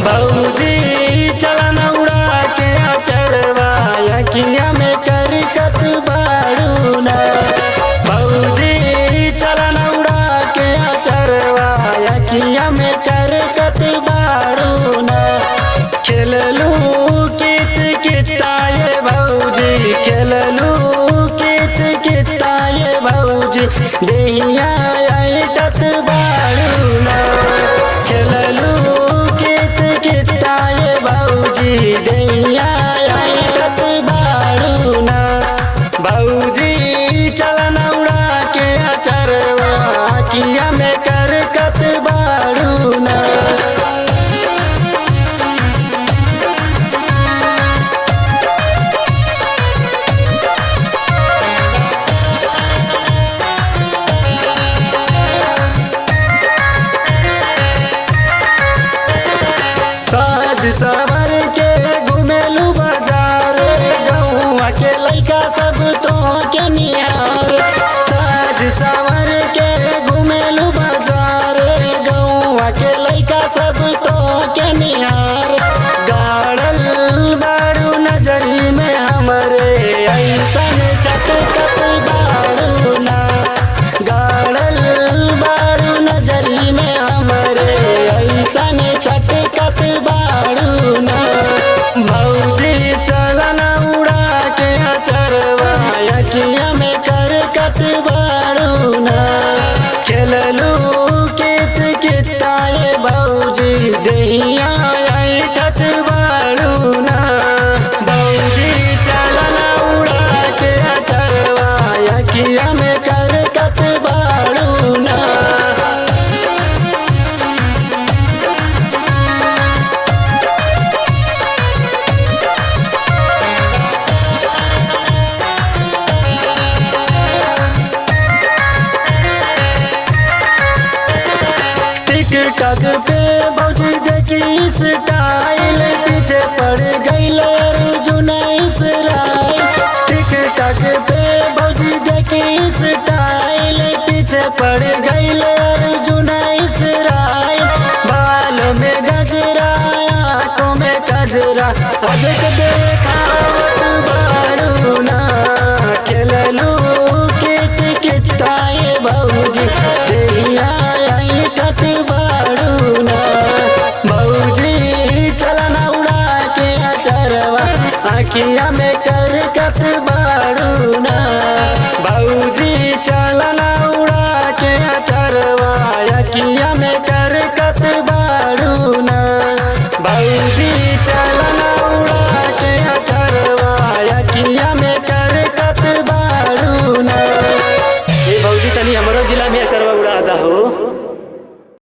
भौजी चलन उड़ा के अचरवा अखिया में करकत बाड़ू ना। भौजी चलन उड़ा के अचरवा अखिया में करकत बाड़ू ना। खेललू कित किताए भौजी खेललू कित किताए भौजी देहिया ऐटत बाड़ू ना। खेललू कित किताए भौजी देहिया ऐटत बाड़ू ना। भौजी चलन उड़ा के अचरवा अखिया में करकत बाड़ू ना। साज सवर के घुमेलू बाजार गौआ के लइका सब तो के निहार। साज सवर के घुमेलू बाजार गौआ के लइका सब तो के निहार। गाड़ल बाड़ू नजरी में हमरे ऐसन चटकत बाड़ू ना। गाड़ल बाड़ू नजरी में हमरे ऐसन चटकत बाड़ू ना। भौजी चलन उड़ा के अचरवा अखिया में करकत बाड़ू ना। खेललू कित किताए भौजी देहिया ऐटत बाड़ू ना। भौजी चलन उड़ा के अचरवा अखिया में करकत बाड़ू ना। टिकटॉक पे भौजी देखी स्टाइल पीछे पड़ गईल अर्जुन इसराइल। टिकटॉक पे भौजी देखी स्टाइल पीछे पड़ गईल अर्जुन इसराइल। बाल में गजरा आँखों में कजरा अजक देखावत बाड़ू ना। खेललू कित किताए भौजी देहिया ऐटत बाड़ू ना। भौजी चलन उड़ा के अचरवा अखिया में करकत